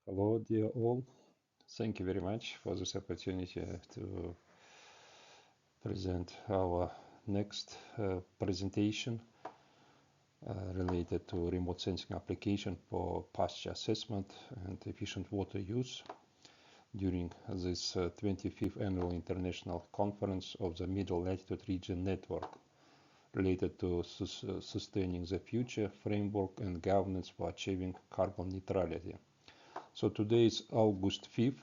Hello, dear all. Thank you very much for this opportunity to present our next presentation related to remote sensing application for pasture assessment and efficient water use during this 25th Annual International Conference of the Middle Latitude Region Network related to sustaining the future framework and governance for achieving carbon neutrality. So today is August 5th,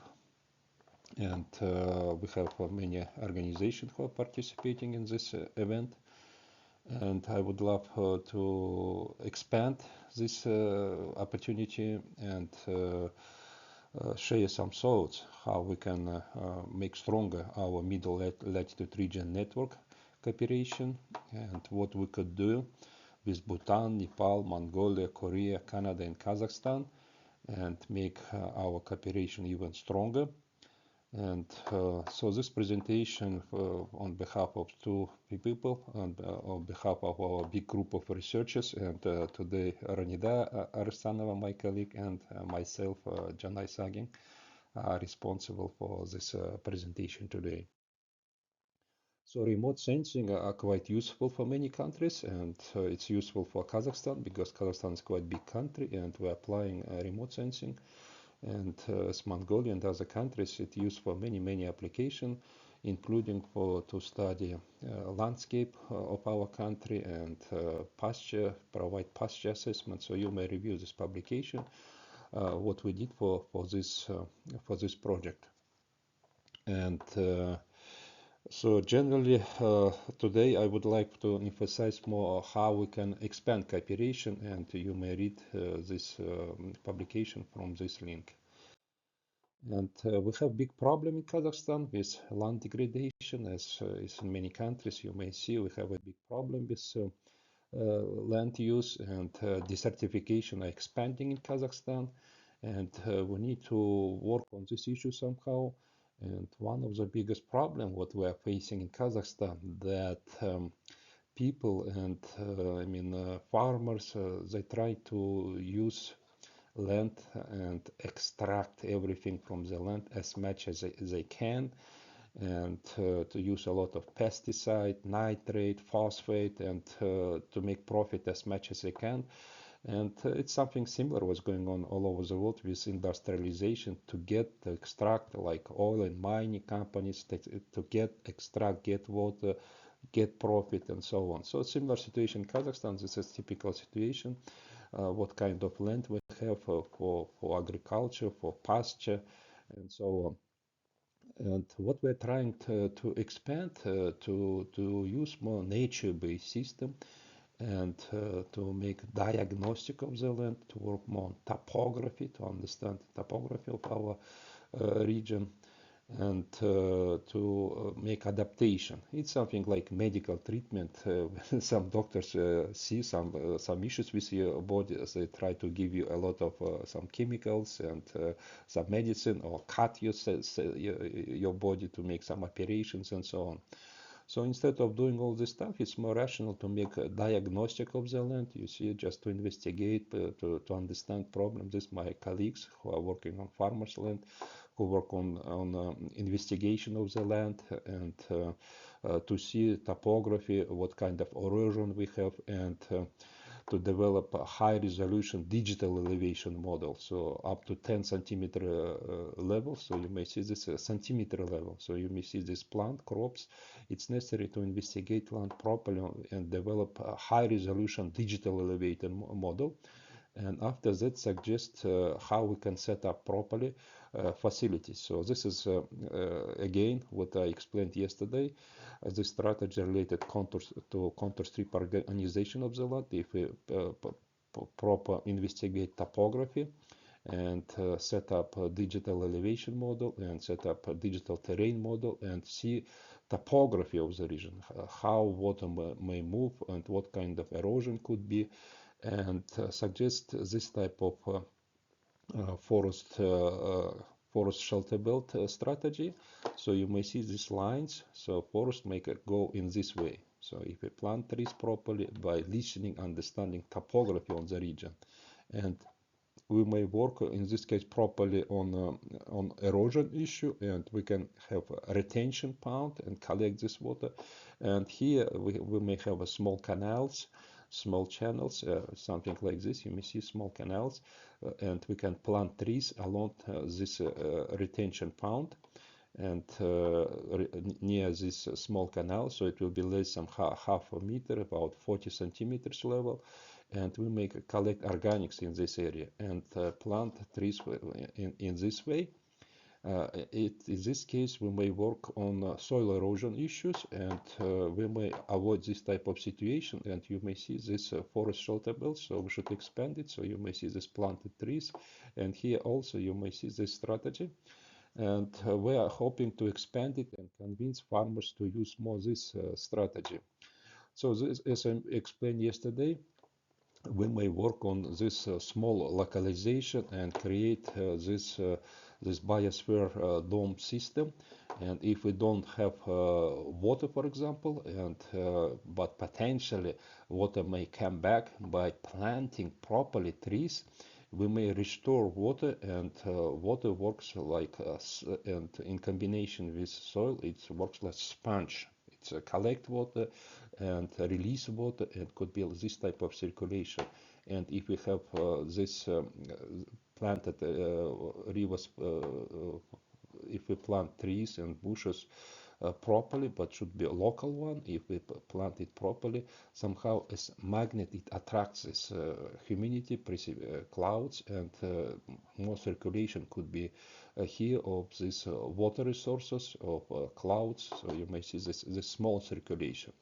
and we have many organizations who are participating in this event. And I would love to expand this opportunity and share some thoughts how we can make stronger our middle latitude region network cooperation and what we could do with Bhutan, Nepal, Mongolia, Korea, Canada, and Kazakhstan, and make our cooperation even stronger. And so this presentation on behalf of two people and on behalf of our big group of researchers, and today Ranida Arstanova, my colleague, and myself, Janai Sagin, are responsible for this presentation today. So remote sensing are quite useful for many countries, and it's useful for Kazakhstan because Kazakhstan is quite a big country and we're applying remote sensing. And as Mongolia and other countries, it's used for many applications, including to study landscape of our country and provide pasture assessment. So you may review this publication, what we did for this project. And so generally, today I would like to emphasize more how we can expand cooperation, and you may read this publication from this link. And we have big problem in Kazakhstan with land degradation, as is in many countries. You may see we have a big problem with land use, and desertification are expanding in Kazakhstan, and we need to work on this issue somehow. And one of the biggest problem what we are facing in Kazakhstan, that people and farmers, they try to use land and extract everything from the land as much as they can, and to use a lot of pesticide, nitrate, phosphate, and to make profit as much as they can. And it's something similar was going on all over the world with industrialization to extract, like oil and mining companies, to extract, get water, get profit, and so on. So similar situation in Kazakhstan. This is typical situation. What kind of land we have for agriculture, for pasture, and so on. And what we're trying to expand to use more nature-based system, and to make diagnostic of the land, to work more on topography, to understand the topography of our region, and to make adaptation. It's something like medical treatment. Some doctors see some issues with your body, they try to give you a lot of some chemicals and some medicine, or cut your body to make some operations and so on. So instead of doing all this stuff, it's more rational to make a diagnostic of the land, you see, just to investigate, to understand problems. This my colleagues who are working on farmers' land, who work on investigation of the land, and to see topography, what kind of erosion we have, and to develop a high resolution digital elevation model, so up to 10 centimeter level. So you may see this centimeter level. So you may see this plant crops. It's necessary to investigate land properly and develop a high resolution digital elevated model. And after that, suggest how we can set up properly facilities. So this is again what I explained yesterday, the strategy related to contour strip organization of the land. If we proper investigate topography, and set up a digital elevation model, and set up a digital terrain model, and see topography of the region, how water may move, and what kind of erosion could be, and suggest this type of forest shelter belt strategy. So you may see these lines. So forest may go in this way. So if we plant trees properly by listening, understanding topography on the region, and we may work in this case properly on erosion issue, and we can have a retention pond and collect this water. And here we may have a small canals, small channels, something like this. You may see small canals, and we can plant trees along this retention pond and near this small canal, so it will be less than half a meter, about 40 centimeters level, and we may collect organics in this area and plant trees in this way. In this case, we may work on soil erosion issues, and we may avoid this type of situation. And you may see this forest shelter belt, so we should expand it. So you may see this planted trees, and here also you may see this strategy. And we are hoping to expand it and convince farmers to use more this strategy. So this, as I explained yesterday, we may work on this small localization and create this biosphere dome system. And if we don't have water, for example, and but potentially water may come back by planting properly trees, we may restore water, and water works like and in combination with soil, it works like sponge. It's collect water and release water, and could be this type of circulation. And if we have this planted rivers, if we plant trees and bushes properly, but should be a local one. If we plant it properly, somehow as magnet it attracts this humidity, clouds, and more circulation could be here of these water resources of clouds. So you may see this small circulation.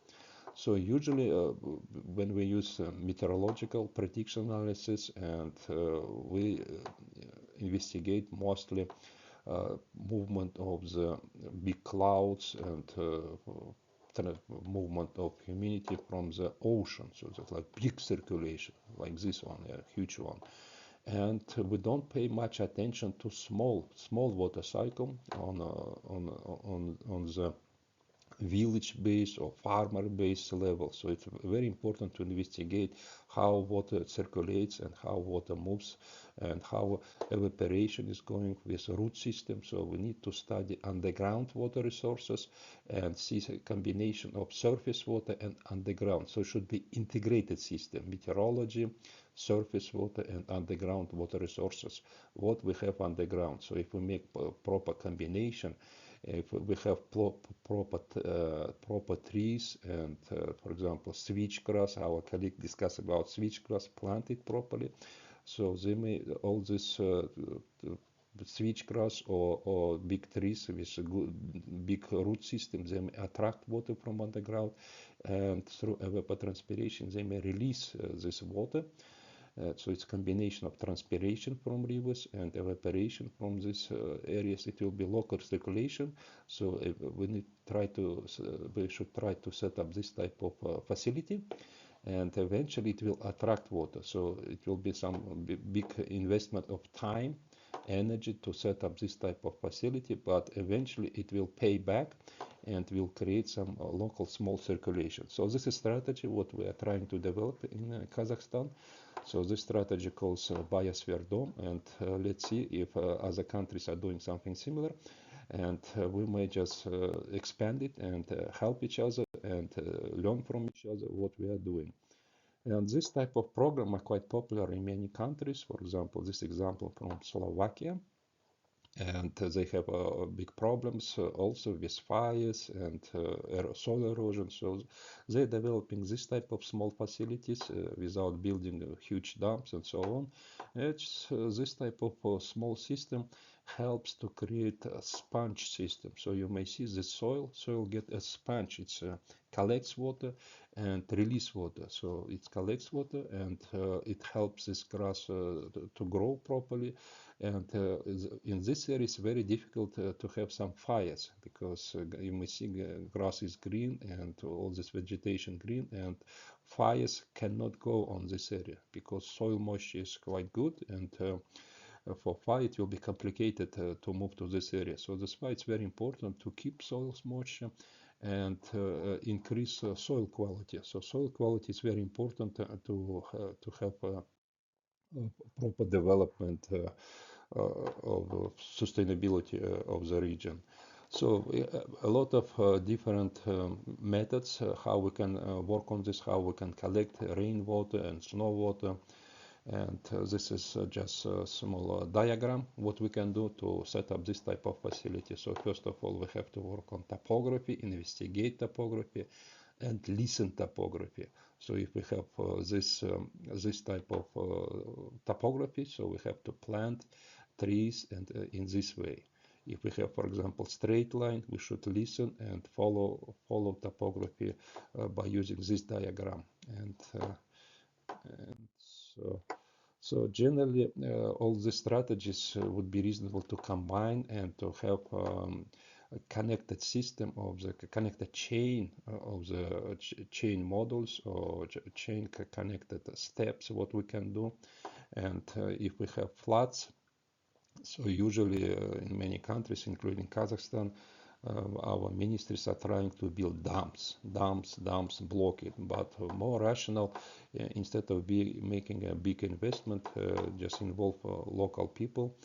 So usually when we use meteorological prediction analysis, and we investigate mostly movement of the big clouds and movement of humidity from the ocean, so that's like big circulation, like this one, a huge one. And we don't pay much attention to small water cycle on the village base or farmer base level. So it's very important to investigate how water circulates and how water moves and how evaporation is going with root system. So we need to study underground water resources and see a combination of surface water and underground. So it should be integrated system, meteorology, surface water and underground water resources, what we have underground. So if we make proper combination, if we have proper trees and, for example, switchgrass, our colleague discussed about switchgrass planted properly. So they may all this switchgrass or big trees with a good big root system, they may attract water from underground, and through evapotranspiration they may release this water. So it's a combination of transpiration from rivers and evaporation from these areas. It will be local circulation. So we should try to set up this type of facility, and eventually it will attract water. So it will be some big investment of time, energy to set up this type of facility, but eventually it will pay back and will create some local small circulation. So this is strategy what we are trying to develop in Kazakhstan. So this strategy calls biosphere dome, and let's see if other countries are doing something similar, and we may just expand it and help each other and learn from each other what we are doing. And this type of program are quite popular in many countries. For example, this example from Slovakia, and they have big problems also with fires and soil erosion. So they're developing this type of small facilities without building huge dams and so on. It's this type of small system helps to create a sponge system. So you may see the soil get a sponge. It collects water and release water. So it collects water, and it helps this grass to grow properly. And in this area, it's very difficult to have some fires, because you may see grass is green and all this vegetation green, and fires cannot go on this area because soil moisture is quite good, and for fire it will be complicated to move to this area. So that's why it's very important to keep soil moisture and increase soil quality. So soil quality is very important to have proper development of sustainability of the region. So a lot of different methods how we can work on this, how we can collect rainwater and snow water. And this is just a small diagram what we can do to set up this type of facility. So first of all, we have to work on topography, investigate topography, and listen topography. So if we have this type of topography, so we have to plant trees and in this way. If we have, for example, straight line, we should listen and follow topography by using this diagram. And so generally, all the strategies would be reasonable to combine and to have a connected system of the connected chain of the chain models or chain connected steps, what we can do. And if we have floods, so usually in many countries, including Kazakhstan, our ministries are trying to build dams, block it. But more rational, instead of making a big investment, just involve local people,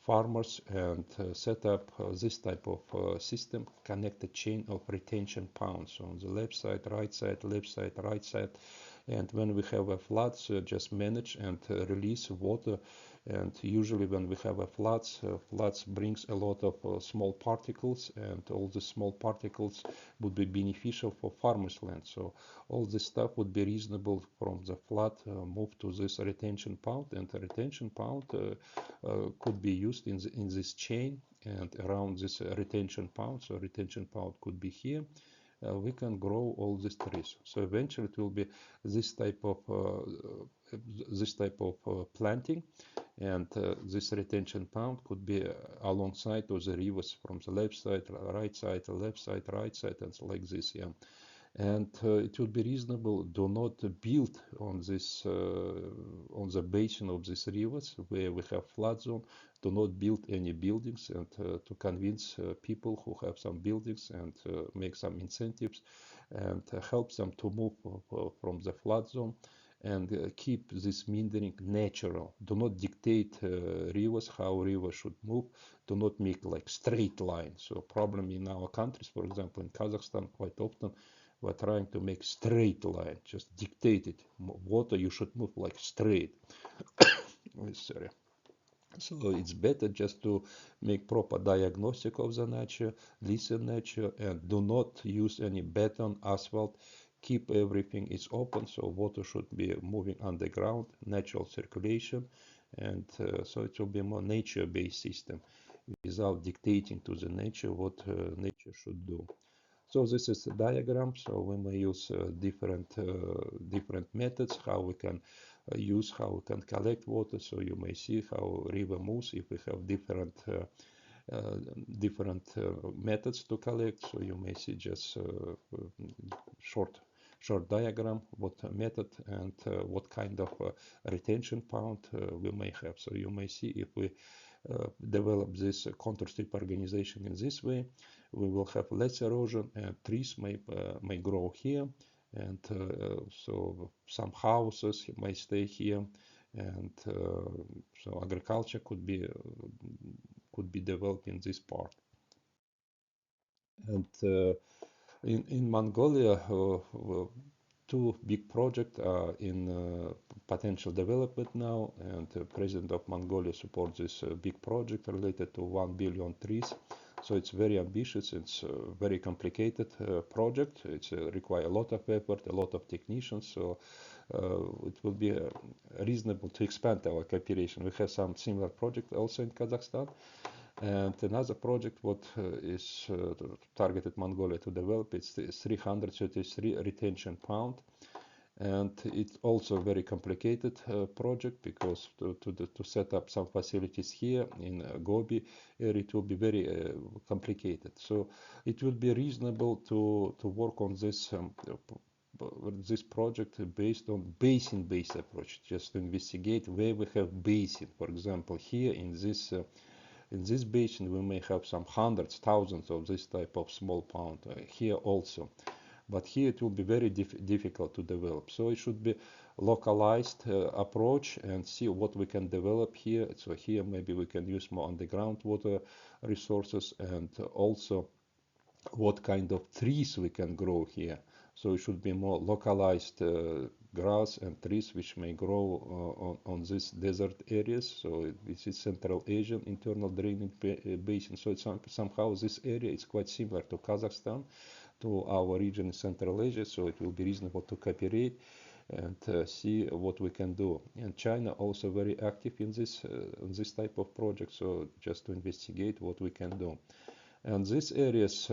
farmers, and set up this type of system, connected chain of retention ponds. So on the left side, right side, left side, right side. And when we have a floods, just manage and release water. And usually when we have a floods brings a lot of small particles, and all the small particles would be beneficial for farmers' land. So all this stuff would be reasonable from the flood move to this retention pond, and the retention pond could be used in this chain and around this retention pond. So retention pond could be here. We can grow all these trees. So eventually it will be this type of planting, and this retention pond could be alongside of the rivers from the left side, right side, left side, right side, and like this. Yeah. And it would be reasonable do not build on this on the basin of these rivers where we have flood zone. Do not build any buildings, and to convince people who have some buildings, and make some incentives and help them to move from the flood zone, and keep this meandering natural. Do not dictate rivers how rivers should move. Do not make like straight lines. So problem in our countries, for example in Kazakhstan, quite often we're trying to make straight line, just dictate it. Water you should move like straight. Sorry. So it's better just to make proper diagnostic of the nature, listen nature, and do not use any beton, asphalt. Keep everything is open, so water should be moving underground, natural circulation, and so it will be a more nature-based system without dictating to the nature what nature should do. So this is a diagram. So we may use different methods how we can how we can collect water. So you may see how river moves if we have different methods to collect. So you may see just short diagram, what method and what kind of retention pond we may have. So you may see if we develop this contour strip organization in this way, we will have less erosion, and trees may grow here, and so some houses may stay here, and so agriculture could be developed in this part. And in Mongolia, two big projects are in potential development now, and the president of Mongolia supports this big project related to 1 billion trees. So it's very ambitious, it's a very complicated project. It requires a lot of effort, a lot of technicians. So it will be reasonable to expand our cooperation. We have some similar project also in Kazakhstan. And another project what is targeted Mongolia to develop, it's the 333 retention pond. And it's also a very complicated project, because to set up some facilities here in Gobi area, it will be very complicated. So it will be reasonable to work on this project based on basin-based approach, just to investigate where we have basin. For example, here in this basin, we may have some hundreds, thousands of this type of small pond here also. But here it will be very difficult to develop. So it should be localized approach and see what we can develop here. So here maybe we can use more underground water resources, and also what kind of trees we can grow here. So it should be more localized grass and trees which may grow on these desert areas. So this is Central Asian internal drainage basin. So it's somehow this area is quite similar to Kazakhstan, to our region in Central Asia. So it will be reasonable to cooperate and see what we can do. And China also very active in this type of project. So just to investigate what we can do. And these areas,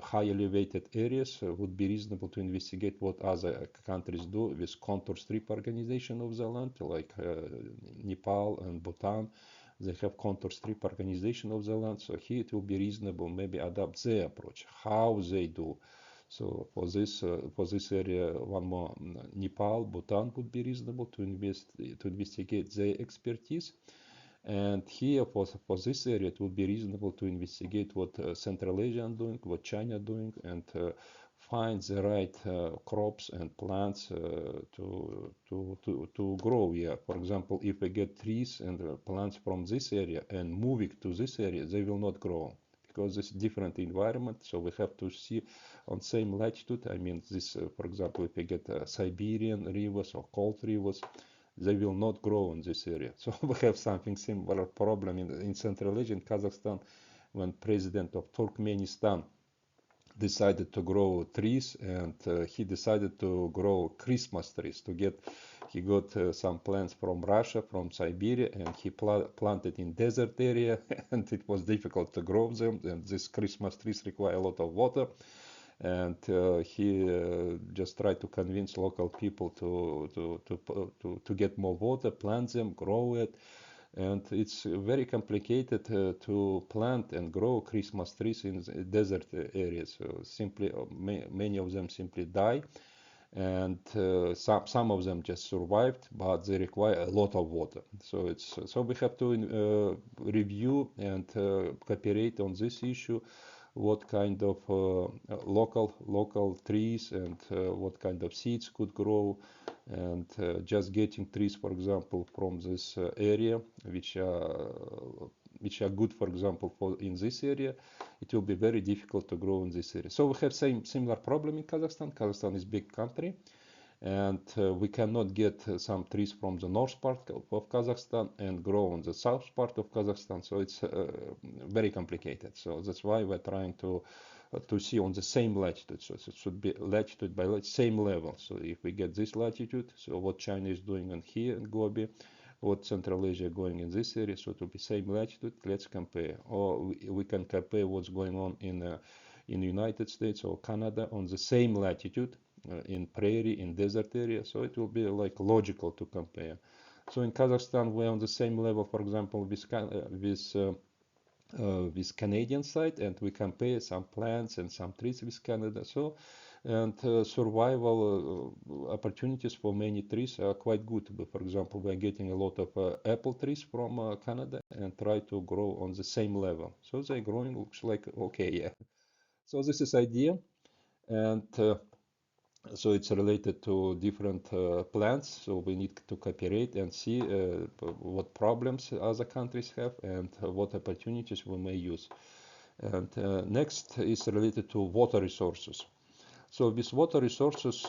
high elevated areas, would be reasonable to investigate what other countries do with contour strip organization of the land, like Nepal and Bhutan. They have contour strip organization of the land. So here it will be reasonable maybe adopt their approach, how they do. So for this area, one more, Nepal, Bhutan would be reasonable to investigate their expertise. And here for this area, it would be reasonable to investigate what Central Asia are doing, what China doing, and find the right crops and plants to grow here. For example, if we get trees and plants from this area and move it to this area, they will not grow because it's different environment. So we have to see on same latitude. I mean, this, for example, if we get Siberian rivers or cold rivers, they will not grow in this area. So we have something similar problem in Central Asia, in Kazakhstan, when president of Turkmenistan decided to grow trees, and he decided to grow Christmas trees. He got some plants from Russia, from Siberia, and he planted in desert area, and it was difficult to grow them. And these Christmas trees require a lot of water. And he just tried to convince local people to get more water, plant them, grow it. And it's very complicated to plant and grow Christmas trees in desert areas. So simply, many of them simply die, and some of them just survived, but they require a lot of water. So we have to review and cooperate on this issue. What kind of local trees and what kind of seeds could grow, and just getting trees, for example, from this area, which are good, for example, in this area, it will be very difficult to grow in this area. So we have similar problem in Kazakhstan. Kazakhstan is a big country, and we cannot get some trees from the north part of Kazakhstan and grow on the south part of Kazakhstan. So it's very complicated. So that's why we're trying to see on the same latitude. So it should be latitude by same level. So if we get this latitude, so what China is doing in here in Gobi, what Central Asia going in this area, so it will be same latitude. Let's compare. Or we can compare what's going on in the United States or Canada on the same latitude, in prairie, in desert area. So it will be like logical to compare. So in Kazakhstan, we're on the same level, for example, with Canadian side, and we compare some plants and some trees with Canada. So, and survival opportunities for many trees are quite good. For example, we are getting a lot of apple trees from Canada and try to grow on the same level. So they're growing, looks like okay, yeah. So this is idea, and so it's related to different plants. So we need to cooperate and see what problems other countries have and what opportunities we may use. And next is related to water resources. So with water resources,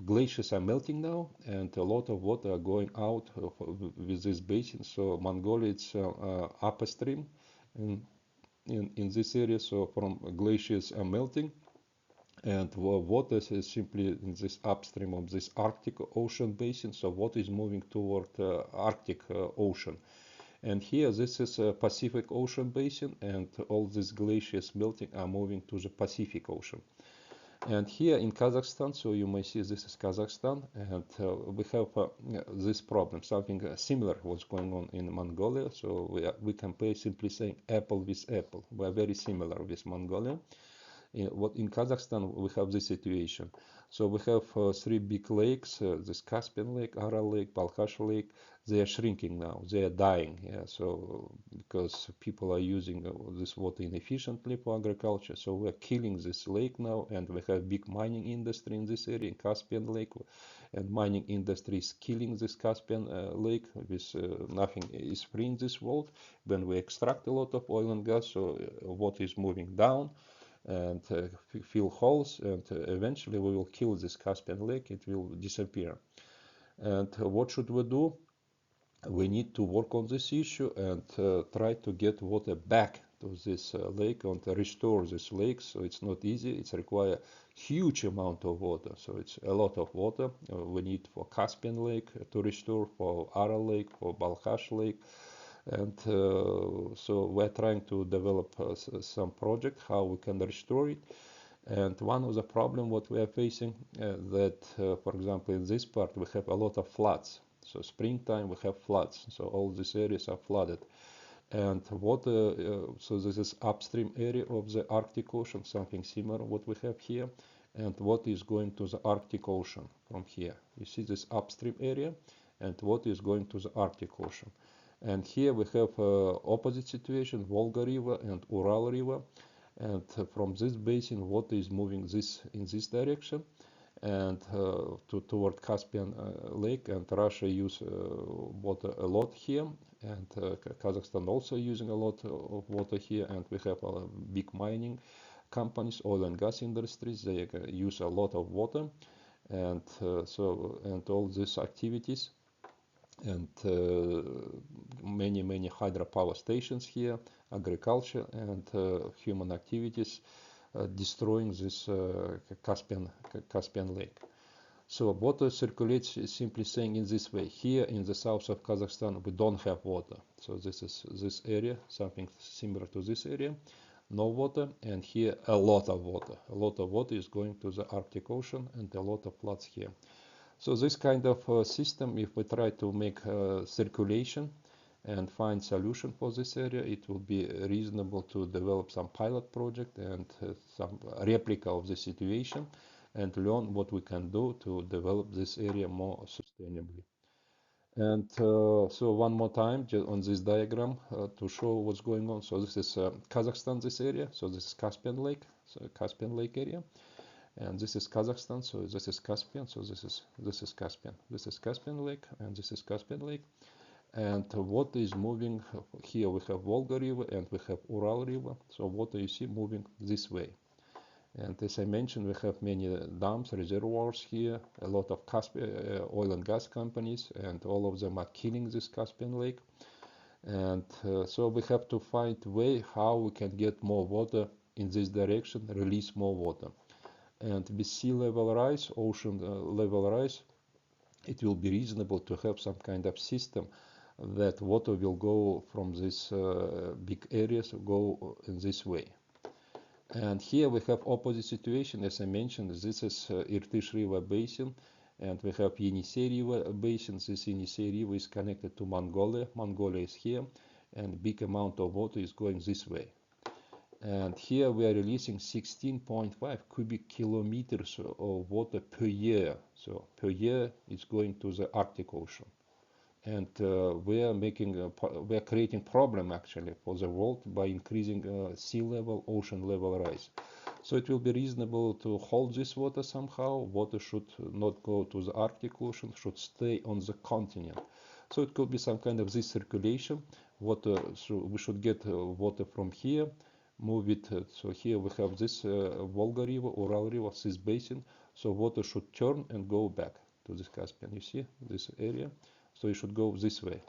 glaciers are melting now, and a lot of water are going out with this basin. So Mongolia, it's upstream in this area. So from glaciers are melting, and water is simply in this upstream of this Arctic Ocean basin. So water is moving toward Arctic Ocean. And here, this is a Pacific Ocean basin, and all these glaciers melting are moving to the Pacific Ocean. And here in Kazakhstan, so you may see this is Kazakhstan, and we have this problem, something similar what's going on in Mongolia. So we compare simply saying apple with apple. We are very similar with Mongolia. In Kazakhstan we have this situation. So we have three big lakes: this Caspian Lake, Aral Lake, Balkhash Lake. They are shrinking now. They are dying. Yeah. So because people are using this water inefficiently for agriculture, so we are killing this lake now, and we have big mining industry in this area, in Caspian Lake, and mining industry is killing this Caspian Lake. With nothing is free in this world. When we extract a lot of oil and gas, so water is moving down and fill holes, and eventually we will kill this Caspian Lake. It will disappear. And what should we do? We need to work on this issue and try to get water back to this lake and restore this lake. So it's not easy. It's require huge amount of water. So it's a lot of water we need for Caspian Lake to restore, for Aral Lake, for Balkhash Lake. And so we're trying to develop some project how we can restore it. And one of the problem what we are facing that, for example, in this part we have a lot of floods. So springtime we have floods. So all these areas are flooded. And water, so this is upstream area of the Arctic Ocean, something similar what we have here. And what is going to the Arctic Ocean from here? You see this upstream area, and what is going to the Arctic Ocean. And here we have opposite situation, Volga River and Ural River. And from this basin, water is moving in this direction and toward Caspian Lake. And Russia use water a lot here, and Kazakhstan also using a lot of water here. And we have big mining companies, oil and gas industries. They use a lot of water, and and all these activities. And many hydropower stations here, agriculture and human activities destroying this Caspian Lake. So water circulates, simply saying in this way. Here in the south of Kazakhstan we don't have water. So this is this area, something similar to this area, no water, and here a lot of water. A lot of water is going to the Arctic Ocean, and a lot of floods here. So this kind of system, if we try to make circulation and find solution for this area, it will be reasonable to develop some pilot project and some replica of the situation and learn what we can do to develop this area more sustainably. And so one more time on this diagram to show what's going on. So this is Kazakhstan, this area. So this is Caspian Lake, so Caspian Lake area. And this is Kazakhstan, so this is Caspian, so this is Caspian. This is Caspian Lake, and this is Caspian Lake. And water is moving here. We have Volga River and we have Ural River. So water you see moving this way. And as I mentioned, we have many dams, reservoirs here, a lot of oil and gas companies, and all of them are killing this Caspian Lake. And so we have to find a way how we can get more water in this direction, release more water. And with sea level rise, ocean level rise, it will be reasonable to have some kind of system that water will go from these big areas, go in this way. And here we have opposite situation, as I mentioned. This is Irtysh River basin, and we have Yenisei River basin. This Yenisei River is connected to Mongolia. Mongolia is here, and big amount of water is going this way. And here we are releasing 16.5 cubic kilometers of water per year. So per year it's going to the Arctic Ocean. And we are creating problem actually for the world by increasing sea level, ocean level rise. So it will be reasonable to hold this water somehow. Water should not go to the Arctic Ocean, should stay on the continent. So it could be some kind of this circulation. Water, so we should get water from here, move it. So here we have this Volga River, Ural River, this basin. So water should turn and go back to this Caspian. You see this area? So you should go this way,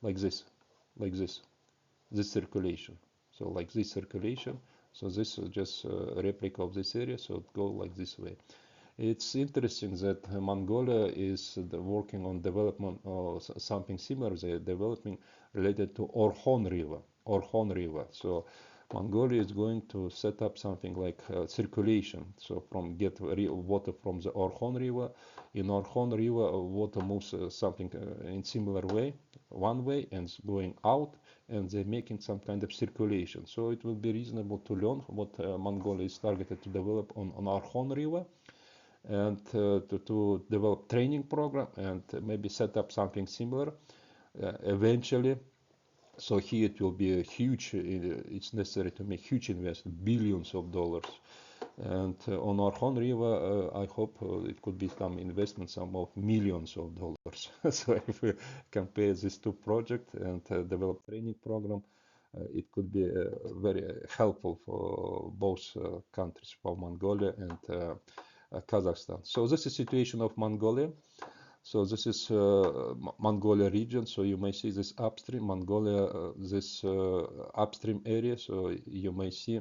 like this, this circulation. So like this circulation. So this is just a replica of this area. So it go like this way. It's interesting that Mongolia is working on development of something similar. They're developing related to Orkhon River. So Mongolia is going to set up something like circulation. So from get water from the Orkhon River. In Orkhon River, water moves something in similar way, one way, and it's going out, and they're making some kind of circulation. So it will be reasonable to learn what Mongolia is targeted to develop on Orkhon River, and to develop training program and maybe set up something similar eventually. So here it will be a huge, it's necessary to make huge investment, billions of dollars. And on Orkhon River, I hope it could be some investment, some of millions of dollars. So if we compare these two projects and develop training program, it could be very helpful for both countries, for Mongolia and Kazakhstan. So this is the situation of Mongolia. So this is Mongolia region. So you may see this upstream Mongolia, this upstream area. So you may see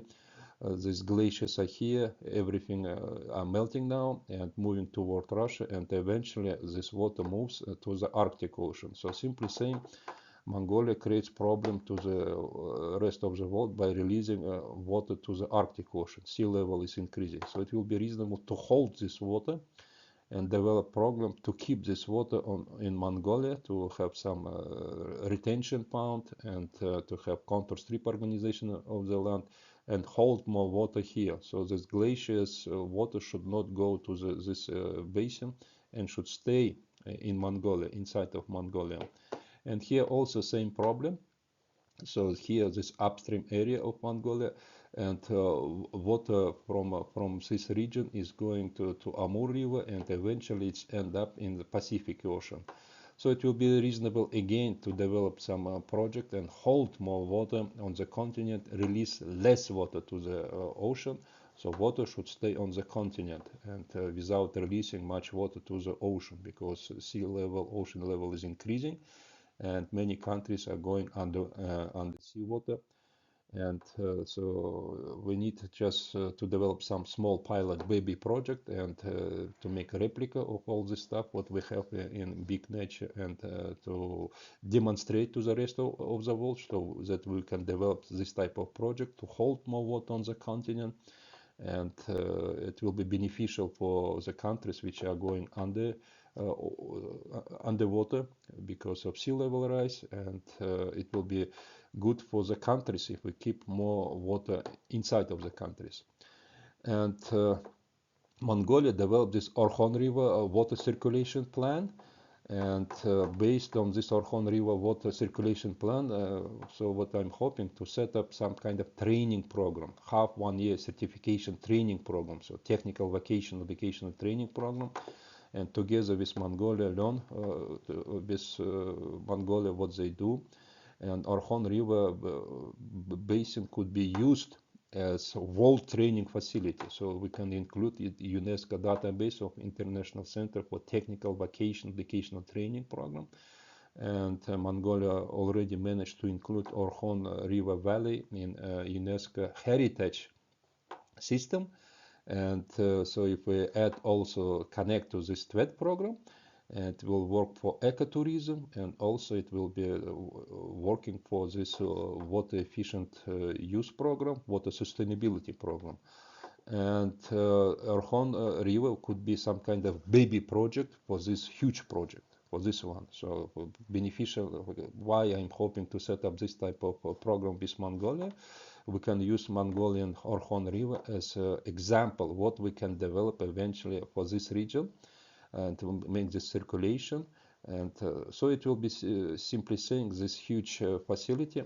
these glaciers are here. Everything are melting now and moving toward Russia, and eventually this water moves to the Arctic Ocean. So simply saying, Mongolia creates problem to the rest of the world by releasing water to the Arctic Ocean. Sea level is increasing. So it will be reasonable to hold this water and develop program to keep this water in Mongolia, to have some retention pond, and to have contour strip organization of the land, and hold more water here. So this glaciers water should not go to this basin and should stay in Mongolia, inside of Mongolia. And here also same problem. So here this upstream area of Mongolia, and water from this region is going to Amur River, and eventually it's end up in the Pacific Ocean. So it will be reasonable again to develop some project and hold more water on the continent, release less water to the ocean. So water should stay on the continent, and without releasing much water to the ocean, because sea level, ocean level is increasing, and many countries are going under seawater. And so we need just to develop some small pilot baby project, and to make a replica of all this stuff what we have in big nature, and to demonstrate to the rest of the world, so that we can develop this type of project to hold more water on the continent. And it will be beneficial for the countries which are going underwater because of sea level rise, and it will be good for the countries if we keep more water inside of the countries. And Mongolia developed this Orkhon River water circulation plan, and based on this Orkhon River water circulation plan, so what I'm hoping to set up some kind of training program, half 1 year certification training program, so technical vocational training program, and together with Mongolia learn with Mongolia what they do. And Orkhon River basin could be used as a world training facility. So we can include it UNESCO database of International Center for Technical Vocational Training Program. And Mongolia already managed to include Orkhon River Valley in UNESCO heritage system. And so if we add also connect to this TVET program, it will work for ecotourism, and also it will be working for this water efficient use program, water sustainability program. And Orkhon River could be some kind of baby project for this huge project, for this one. So beneficial, why I'm hoping to set up this type of program with Mongolia. We can use Mongolian Orkhon River as an example what we can develop eventually for this region, and to make this circulation. And so it will be simply saying this huge facility,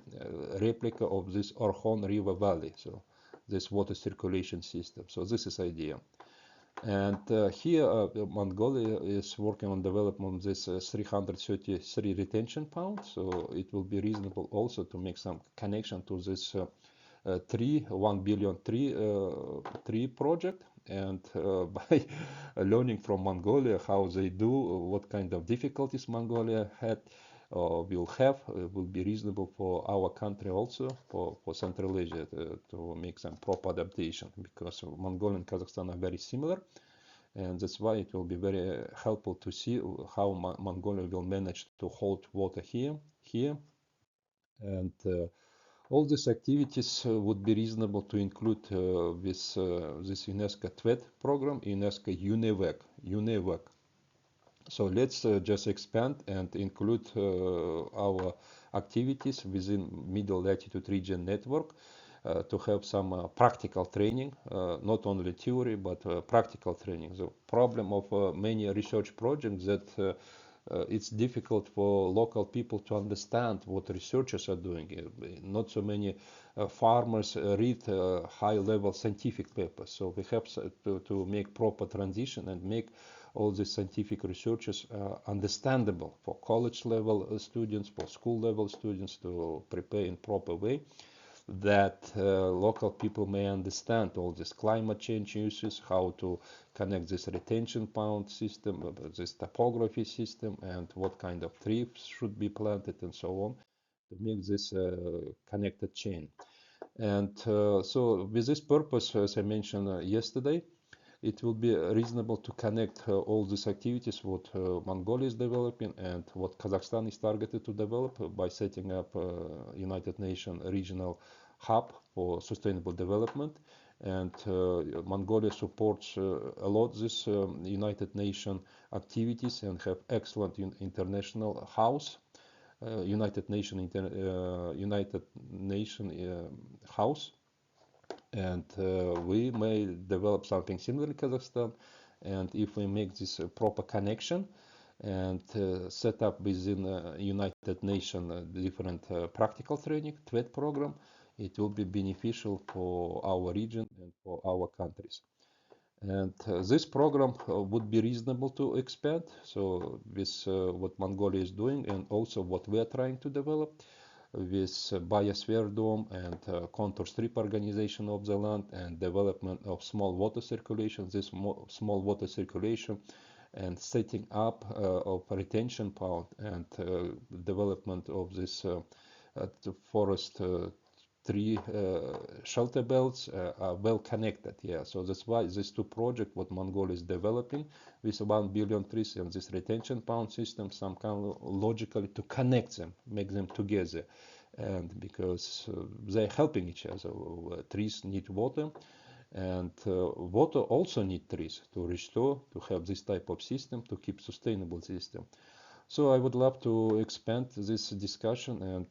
replica of this Orkhon River Valley, so this water circulation system. So this is idea. And here Mongolia is working on development of this 333 retention pond. So it will be reasonable also to make some connection to this 1 billion tree project, and by learning from Mongolia how they do, what kind of difficulties Mongolia had will have, will be reasonable for our country also, for Central Asia, to make some proper adaptation, because Mongolia and Kazakhstan are very similar, and that's why it will be very helpful to see how Mongolia will manage to hold water here, and All these activities would be reasonable to include with this UNESCO TWED program, UNESCO UNEWAC. So let's just expand and include our activities within Middle Latitude Region Network to have some practical training, not only theory, but practical training. The problem of many research projects that it's difficult for local people to understand what researchers are doing. Not so many farmers read high-level scientific papers. So we have to make proper transition and make all the scientific researchers understandable for college level students, for school level students, to prepare in proper way that local people may understand all this climate change issues, how to connect this retention pond system, this topography system, and what kind of trees should be planted and so on to make this connected chain. And so with this purpose, as I mentioned yesterday, it will be reasonable to connect all these activities, what Mongolia is developing and what Kazakhstan is targeted to develop by setting up United Nations regional hub for sustainable development. And Mongolia supports a lot this United Nations activities and have excellent international house, United Nation house, and we may develop something similar in Kazakhstan. And if we make this proper connection and set up within United Nations different practical training, TWED program, it will be beneficial for our region and for our countries. And this program would be reasonable to expand. So with what Mongolia is doing and also what we are trying to develop, with biosphere dome and contour strip organization of the land and development of small water circulation, this small water circulation and setting up of retention pond and development of this forest tree shelter belts are well connected. Yeah, so that's why these two projects what Mongolia is developing with 1 billion trees and this retention pond system, some kind of logically to connect them, make them together, and because they're helping each other. Trees need water, and water also need trees to restore, to have this type of system, to keep sustainable system. So I would love to expand this discussion and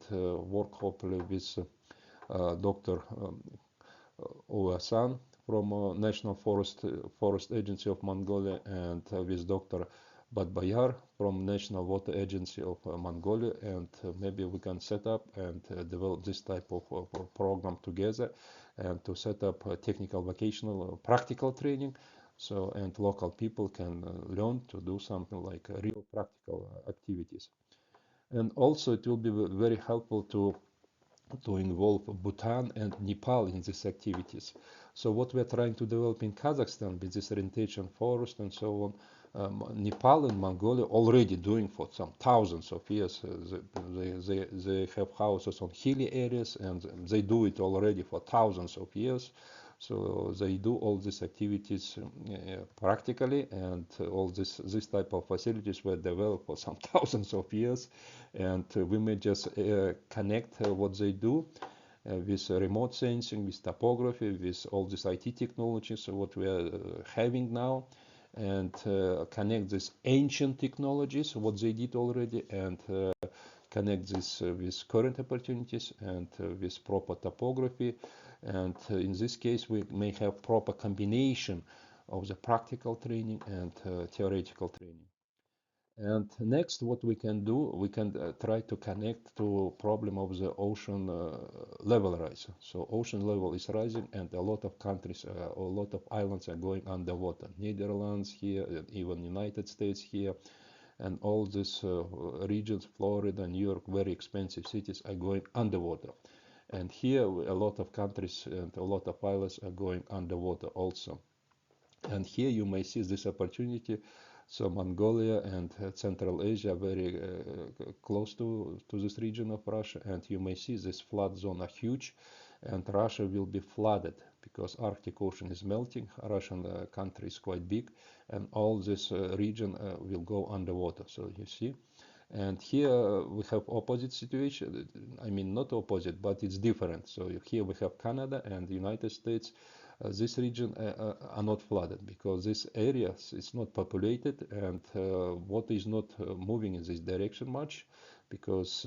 work hopefully with Dr. Owasan from National Forest Agency of Mongolia and with Dr. Badbayar from National Water Agency of Mongolia, and maybe we can set up and develop this type of program together and to set up technical, vocational, practical training, so and local people can learn to do something like real practical activities. And also it will be very helpful to involve Bhutan and Nepal in these activities. So what we are trying to develop in Kazakhstan with this orientation forest and so on, Nepal and Mongolia already doing for some thousands of years. They have houses on hilly areas and they do it already for thousands of years. So they do all these activities practically, and all this type of facilities were developed for some thousands of years, and we may just connect what they do with remote sensing, with topography, with all these IT technologies, what we are having now, and connect these ancient technologies, what they did already, and connect this with current opportunities and with proper topography. And in this case, we may have proper combination of the practical training and theoretical training. And next, what we can do, we can try to connect to problem of the ocean level rise. So ocean level is rising, and a lot of countries, a lot of islands are going underwater. Netherlands here, even United States here, and all these regions, Florida, New York, very expensive cities are going underwater. And here a lot of countries and a lot of islands are going underwater also. And here you may see this opportunity. So Mongolia and Central Asia are very close to this region of Russia, and you may see this flood zone are huge, and Russia will be flooded because Arctic Ocean is melting. Russian country is quite big, and all this region will go underwater. So you see, And here we have opposite situation. I mean, not opposite, but it's different. So here we have Canada and the United States. This region are not flooded because this area is not populated, and water is not moving in this direction much because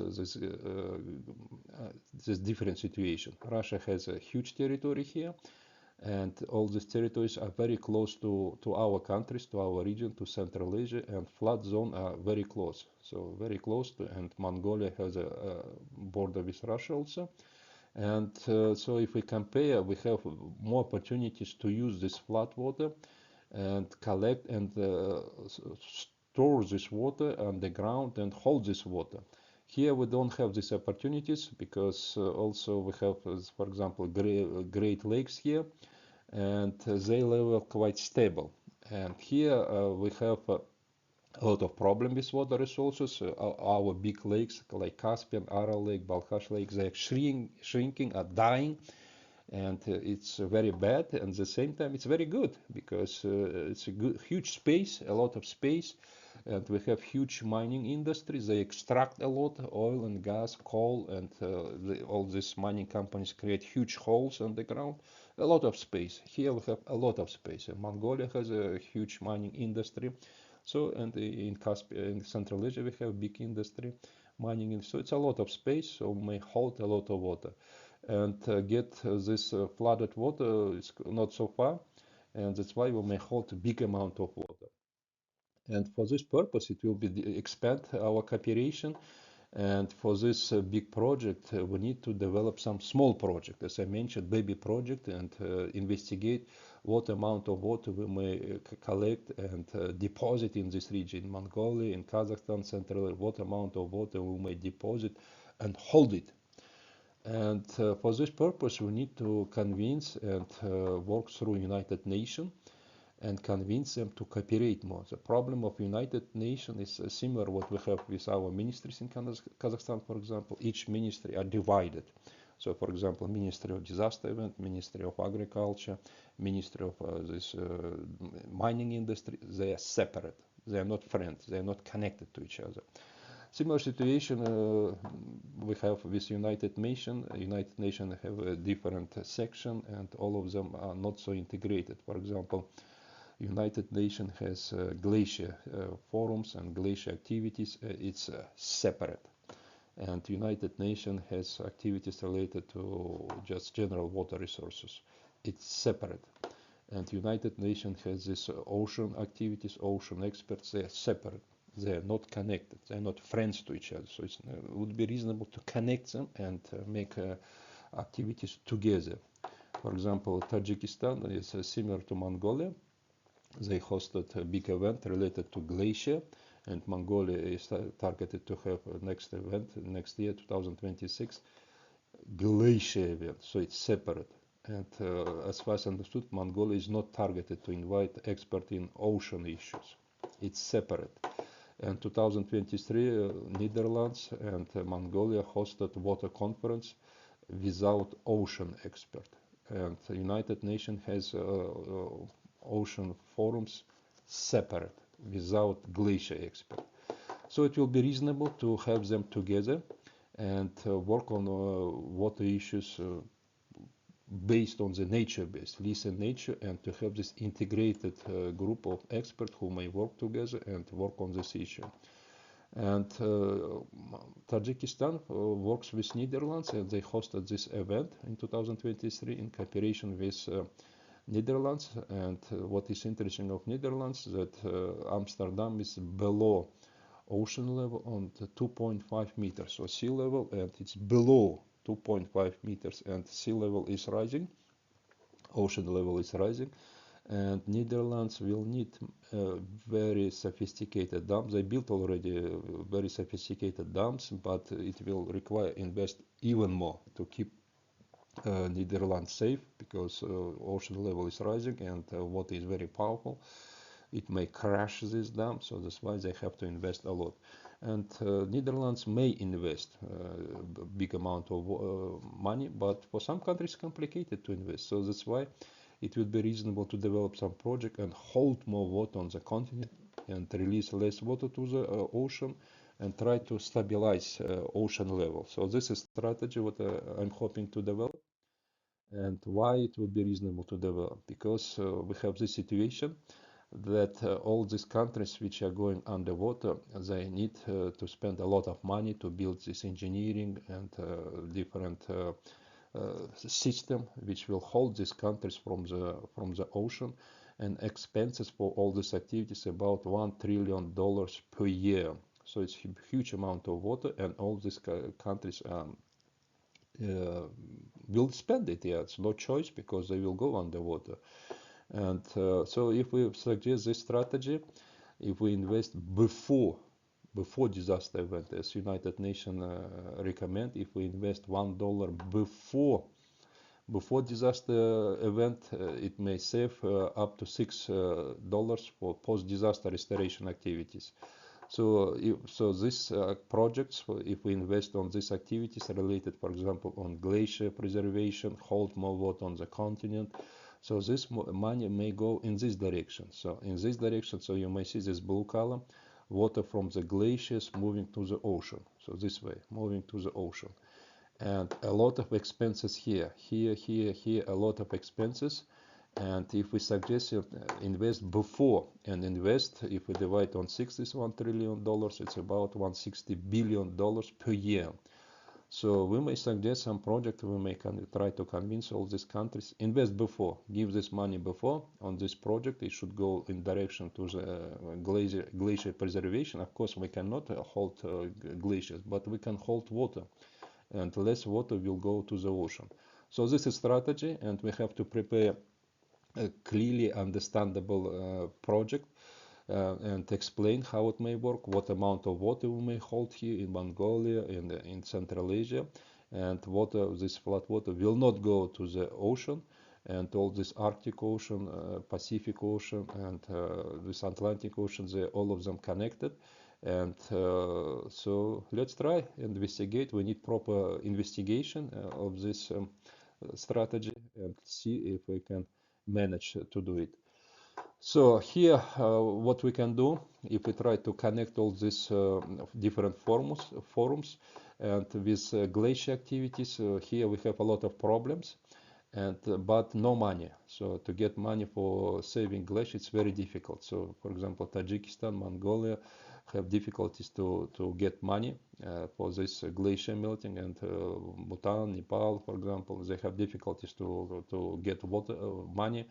this different situation. Russia has a huge territory here, and all these territories are very close to our countries, to our region, to Central Asia, and flood zone are very close. So very close to, and Mongolia has a border with Russia also. And so if we compare, we have more opportunities to use this flood water and collect and store this water on the ground and hold this water. Here we don't have these opportunities because also we have, for example, Great Lakes here, and they level quite stable. And here we have a lot of problem with water resources. Our big lakes like Caspian, Aral Lake, Balkhash Lake, they are shrinking, are dying, and it's very bad. And at the same time, it's very good because it's a huge space, a lot of space, and we have huge mining industries. They extract a lot oil and gas, coal, and all these mining companies create huge holes on the ground. A lot of space. Here we have a lot of space. And Mongolia has a huge mining industry. So, and in Central Asia, we have big industry, mining. So it's a lot of space, so we may hold a lot of water. And get this flooded water is not so far, and that's why we may hold a big amount of water. And for this purpose, it will be expand our cooperation. And for this big project, we need to develop some small project, as I mentioned, baby project, and investigate what amount of water we may collect and deposit in this region, Mongolia, in Kazakhstan, Central, what amount of water we may deposit and hold it. And for this purpose, we need to convince and work through United Nations and convince them to cooperate more. The problem of United Nations is similar to what we have with our ministries in Kazakhstan, for example. Each ministry are divided. So, for example, Ministry of Disaster Event, Ministry of Agriculture, Ministry of this mining industry, they are separate. They are not friends. They are not connected to each other. Similar situation we have with United Nations. United Nations have a different section, and all of them are not so integrated. For example, United Nations has glacier forums and glacier activities. It's separate. And United Nations has activities related to just general water resources. It's separate. And United Nations has this ocean activities, ocean experts. They are separate. They are not connected. They are not friends to each other. So it would be reasonable to connect them and make activities together. For example, Tajikistan is similar to Mongolia. They hosted a big event related to glacier, and Mongolia is targeted to have a next event next year, 2026, glacier event. So it's separate. And as far as understood, Mongolia is not targeted to invite experts in ocean issues. It's separate. And 2023, Netherlands and Mongolia hosted water conference without ocean expert. And the United Nations has ocean forums separate, without glacier expert. So it will be reasonable to have them together and work on water issues based on the nature-based, listen nature, and to have this integrated group of experts who may work together and work on this issue. And Tajikistan works with Netherlands, and they hosted this event in 2023 in cooperation with Netherlands. And what is interesting of Netherlands that Amsterdam is below ocean level on 2.5 meters, so sea level, and it's below 2.5 meters, and sea level is rising, ocean level is rising, and Netherlands will need very sophisticated dams. They built already very sophisticated dams, but it will require invest even more to keep Netherlands safe, because ocean level is rising and water is very powerful. It may crash this dam, so that's why they have to invest a lot. And Netherlands may invest a big amount of money, but for some countries it's complicated to invest. So that's why it would be reasonable to develop some project and hold more water on the continent and release less water to the ocean, and try to stabilize ocean level. So this is strategy what I'm hoping to develop. And why it will be reasonable to develop? Because we have this situation that all these countries which are going underwater, they need to spend a lot of money to build this engineering and different system which will hold these countries from the ocean, and expenses for all these activities about $1 trillion per year. So it's a huge amount of water, and all these countries will spend it. Yeah, it's no choice because they will go underwater. And so if we suggest this strategy, if we invest before disaster event, as United Nations recommend, if we invest $1 before disaster event, it may save up to $6 for post-disaster restoration activities. So these projects, if we invest on these activities related, for example, on glacier preservation, hold more water on the continent, so this money may go in this direction. So in this direction, so you may see this blue column, water from the glaciers moving to the ocean. So this way, moving to the ocean. And a lot of expenses here, a lot of expenses. And if we suggest invest before and invest, if we divide on 6, this $1 trillion, it's about $160 billion per year. So we may suggest some project, we may try to convince all these countries, invest before, give this money before on this project. It should go in direction to the glacier preservation. Of course, we cannot hold glaciers, but we can hold water, and less water will go to the ocean. So this is strategy, and we have to prepare a clearly understandable project and explain how it may work, what amount of water we may hold here in Mongolia, in Central Asia, and this flood water will not go to the ocean, and all this Arctic Ocean, Pacific Ocean, and this Atlantic Ocean, all of them connected. And so let's try and investigate. We need proper investigation of this strategy and see if we can manage to do it. So here, what we can do, if we try to connect all these different forums and with glacier activities, here we have a lot of problems, and but no money. So to get money for saving glaciers, it's very difficult. So for example, Tajikistan, Mongolia have difficulties to get money for this glacier melting, and Bhutan, Nepal, for example, they have difficulties to get water money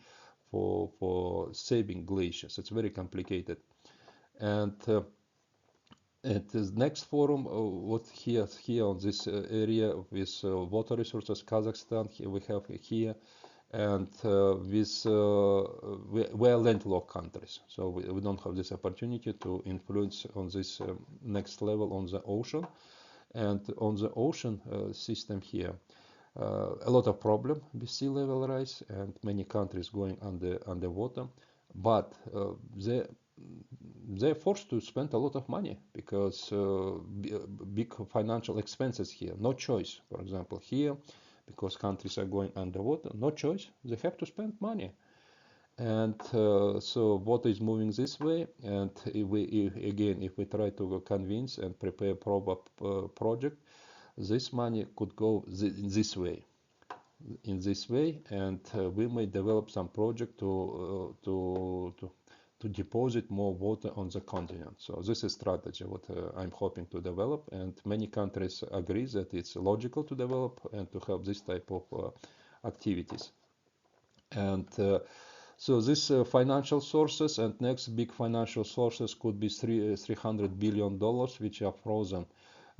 for saving glaciers. It's very complicated. And at the next forum, what here on this area with water resources, Kazakhstan, here we have here, and we're landlocked countries, so we don't have this opportunity to influence on this next level on the ocean. And on the ocean system here, a lot of problem with sea level rise and many countries going underwater, but they're forced to spend a lot of money because big financial expenses here. No choice. For example, here, because countries are going underwater, no choice. They have to spend money. And so water is moving this way. And if we try to convince and prepare a proper project, this money could go in this way, and we may develop some project to deposit more water on the continent. So this is strategy what I'm hoping to develop, and many countries agree that it's logical to develop and to have this type of activities. And so these financial sources, and next big financial sources could be $300 billion, which are frozen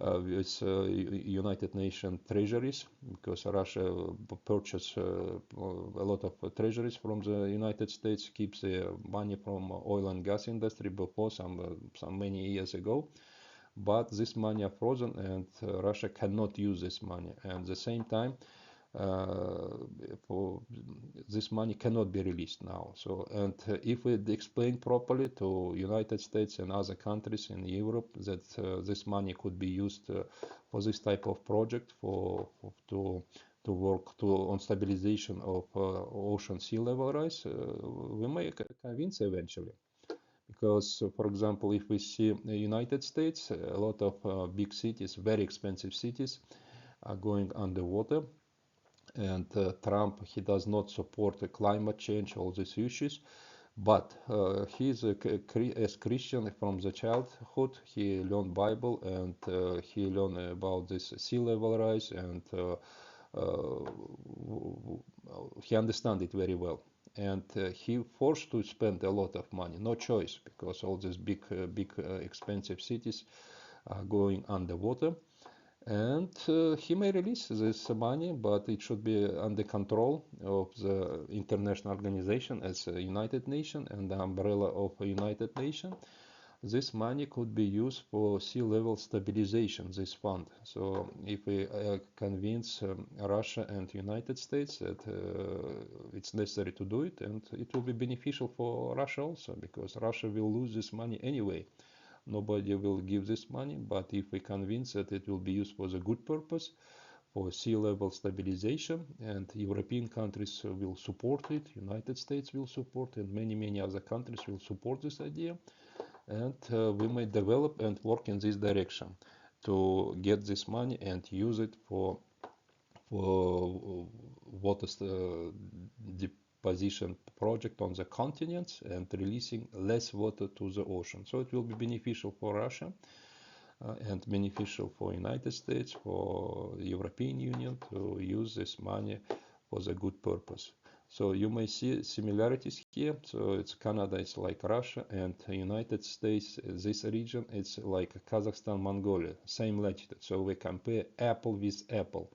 with United Nations treasuries, because Russia purchased a lot of treasuries from the United States, keeps the money from oil and gas industry before some many years ago. But this money are frozen, and Russia cannot use this money. And at the same time, this money cannot be released now. So, and if we explain properly to United States and other countries in Europe that this money could be used for this type of project, to work on stabilization of ocean sea level rise, we may convince eventually. Because, for example, if we see the United States, a lot of big cities, very expensive cities, are going underwater. And Trump, he does not support the climate change, all these issues. But he's as Christian from the childhood. He learned Bible, and he learned about this sea level rise, and uh, he understands it very well. And he forced to spend a lot of money, no choice, because all these big expensive cities are going underwater. And he may release this money, but it should be under control of the international organization as a United Nations and the umbrella of a United Nations. This money could be used for sea level stabilization, this fund. So if we convince Russia and United States that it's necessary to do it, and it will be beneficial for Russia also, because Russia will lose this money anyway. Nobody will give this money, but if we convince that it will be used for the good purpose, for sea level stabilization, and European countries will support it, United States will support, and many other countries will support this idea, and we may develop and work in this direction to get this money and use it for water deposition project on the continents and releasing less water to the ocean. So it will be beneficial for Russia and beneficial for United States, for European Union to use this money for the good purpose. So you may see similarities here. So it's Canada is like Russia, and United States, this region, it's like Kazakhstan, Mongolia, same latitude. So we compare apple with apple.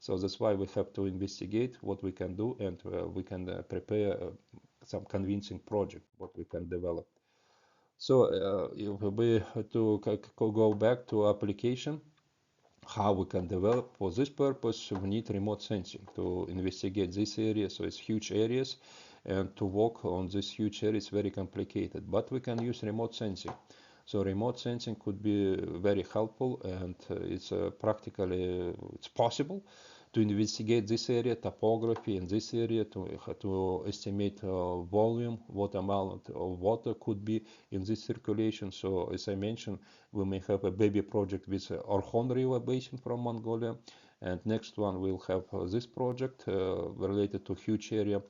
So that's why we have to investigate what we can do, and we can prepare some convincing project what we can develop. So if we to go back to application, how we can develop for this purpose, we need remote sensing to investigate this area. So it's huge areas, and to work on this huge area is very complicated, but we can use remote sensing. So remote sensing could be very helpful, and it's practically it's possible to investigate this area, topography in this area, to estimate volume, what amount of water could be in this circulation. So as I mentioned, we may have a baby project with Orkhon River Basin from Mongolia, and next one we'll have this project related to huge area.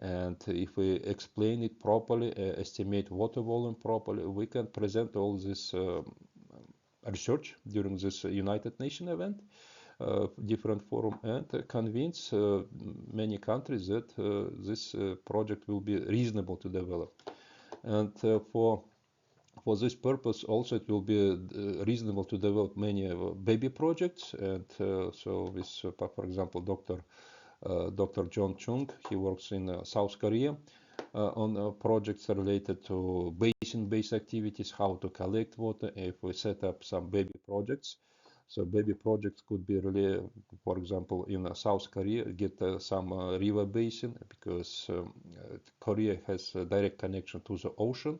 And if we explain it properly, estimate water volume properly, we can present all this research during this United Nations event, different forum, and convince many countries that this project will be reasonable to develop. And for this purpose also it will be reasonable to develop many baby projects. And so with, for example, Dr. John Chung, he works in South Korea on projects related to basin-based activities, how to collect water. If we set up some baby projects, so baby projects could be really, for example, in South Korea, get some river basin, because Korea has a direct connection to the ocean.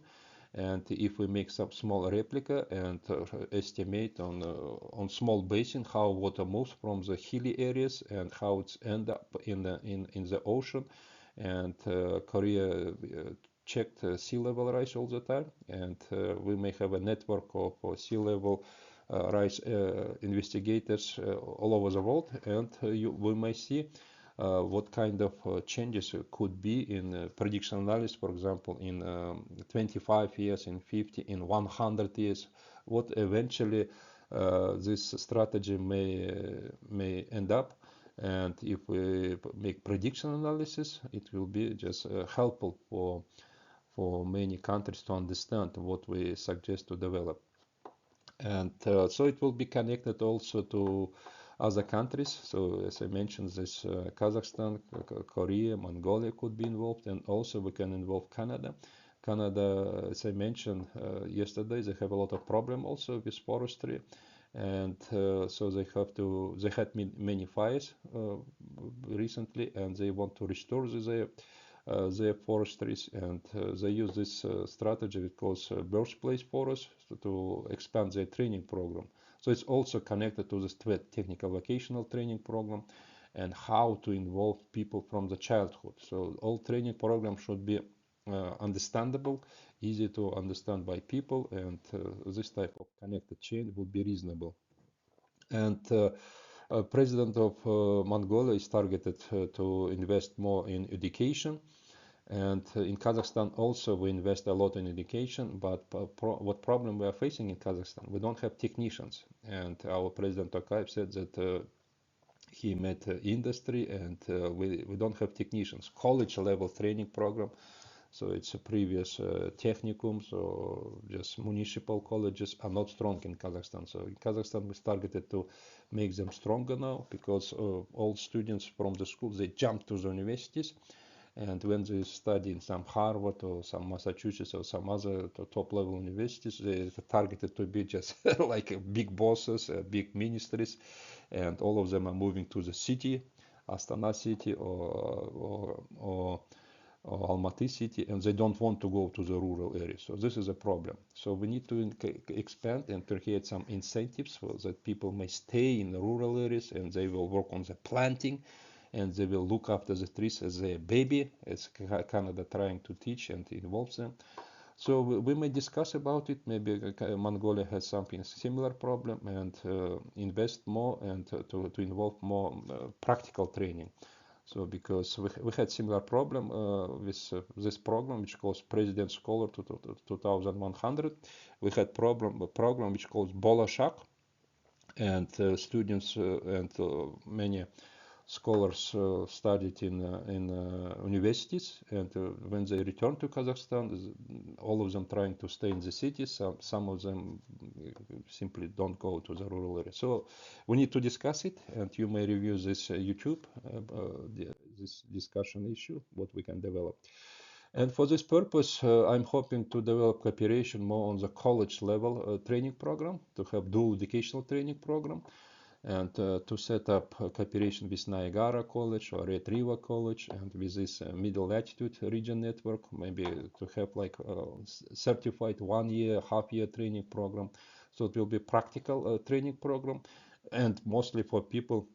And if we make some small replica and estimate on small basin how water moves from the hilly areas and how it's end up in the ocean, and Korea checked sea level rise all the time, and we may have a network of sea level rise investigators all over the world, and we may see what kind of changes could be in prediction analysis, for example, in 25 years, in 50, in 100 years, what eventually this strategy may end up. And if we make prediction analysis, it will be just helpful for many countries to understand what we suggest to develop. And so it will be connected also to other countries. So as I mentioned, this Kazakhstan, Korea, Mongolia could be involved, and also we can involve Canada. Canada, as I mentioned yesterday, they have a lot of problem also with forestry, and so they had many fires recently, and they want to restore their forestries, and they use this strategy because birthplace forests to expand their training program. So it's also connected to this technical vocational training program and how to involve people from the childhood. So all training programs should be understandable, easy to understand by people, and this type of connected chain would be reasonable. And President of Mongolia is targeted to invest more in education. And in Kazakhstan also we invest a lot in education, but what problem we are facing in Kazakhstan? We don't have technicians. And our President Tokayev said that he met industry, and we don't have technicians. College level training program, so it's a previous technicums or just municipal colleges are not strong in Kazakhstan. So in Kazakhstan we targeted to make them stronger now, because all students from the schools, they jump to the universities. And when they study in some Harvard or some Massachusetts or some other top level universities, they are targeted to be just like big bosses, big ministries, and all of them are moving to the city, Astana city or Almaty city, and they don't want to go to the rural areas. So this is a problem. So we need to expand and create some incentives so that people may stay in the rural areas, and they will work on the planting, and they will look after the trees as their baby, as Canada trying to teach and involve them. So we may discuss about it. Maybe Mongolia has something similar problem, and invest more and to involve more practical training. So because we had similar problem with this program, which calls President Scholar 2100. We had a program which calls Bolashak, and students and many scholars studied in universities, and when they return to Kazakhstan, all of them trying to stay in the cities. Some of them simply don't go to the rural area. So we need to discuss it, and you may review this YouTube, this discussion issue, what we can develop. And for this purpose, I'm hoping to develop cooperation more on the college level training program, to have dual educational training program, and to set up cooperation with Niagara College or Red River College, and with this Middle Latitude Region Network, maybe to have like certified 1 year, half-year training program. So it will be practical training program, and mostly for people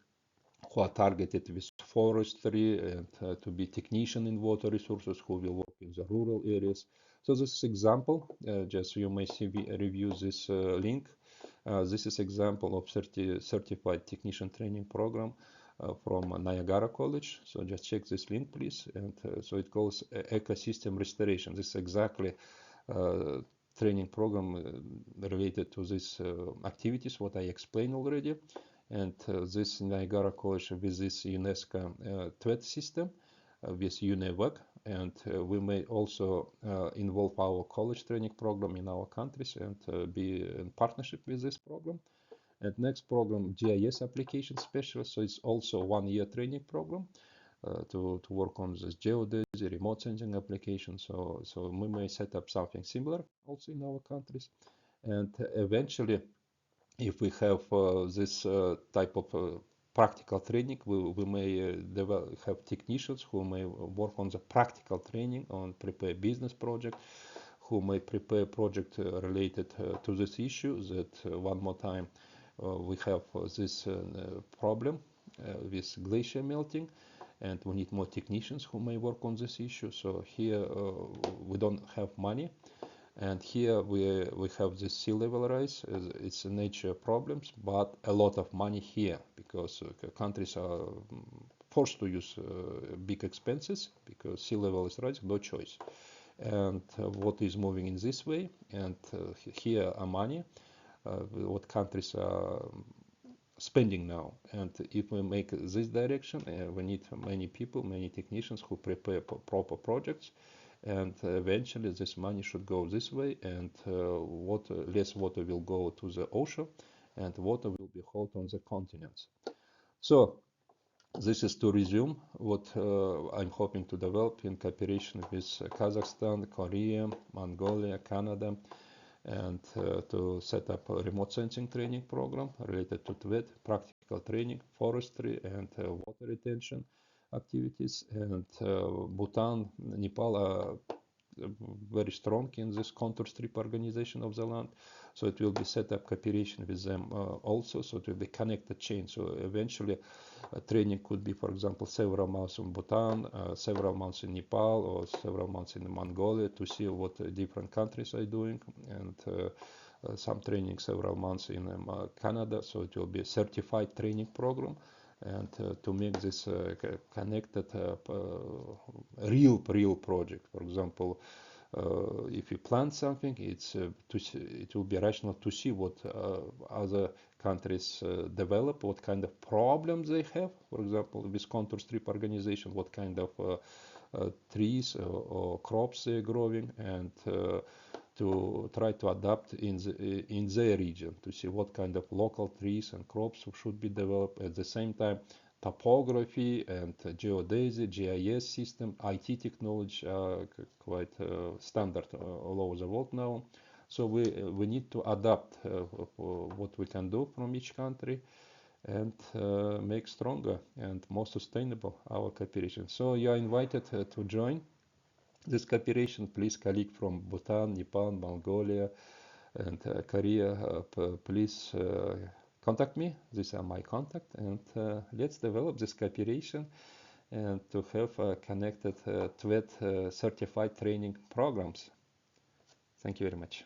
who are targeted with forestry, and to be technician in water resources, who will work in the rural areas. So this is example, just you may see, review this link. This is example of certified technician training program from Niagara College. So just check this link, please. And so it calls ecosystem restoration. This is exactly training program related to these activities, what I explained already. And this Niagara College with this UNESCO TWET system, with UNEWAC, and we may also involve our college training program in our countries, and be in partnership with this program. And next program, GIS application specialist. So it's also 1 year training program to work on this geodesy, remote sensing application. So we may set up something similar also in our countries. And eventually, if we have this type of practical training, we may have technicians who may work on the practical training, on prepare business project, who may prepare project related to this issue, that one more time we have this problem with glacier melting, and we need more technicians who may work on this issue. So here we don't have money. And here we have this sea level rise. It's nature problems, but a lot of money here, because countries are forced to use big expenses because sea level is rising, no choice. And what is moving in this way? And here are money, what countries are spending now. And if we make this direction, we need many people, many technicians who prepare proper projects. And eventually this money should go this way, and less water will go to the ocean, and water will be held on the continents. So this is to resume what I'm hoping to develop in cooperation with Kazakhstan, Korea, Mongolia, Canada, and to set up a remote sensing training program related to TWET, practical training, forestry, and water retention activities. And Bhutan, Nepal are very strong in this contour strip organization of the land. So it will be set up cooperation with them also. So it will be connected chain. So eventually training could be, for example, several months in Bhutan, several months in Nepal, or several months in Mongolia to see what different countries are doing, and some training several months in Canada. So it will be a certified training program, and to make this connected real project. For example, if you plant something, it will be rational to see what other countries develop, what kind of problems they have. For example, with contour strip organization, what kind of trees or crops they're growing, and to try to adapt in their region to see what kind of local trees and crops should be developed. At the same time, topography and geodesy, GIS system, IT technology are quite standard all over the world now. So we need to adapt what we can do from each country, and make stronger and more sustainable our cooperation. So you are invited to join this cooperation. Please, colleague from Bhutan, Nepal, Mongolia, and Korea, please contact me. These are my contact, and let's develop this cooperation and to have connected TWED certified training programs. Thank you very much.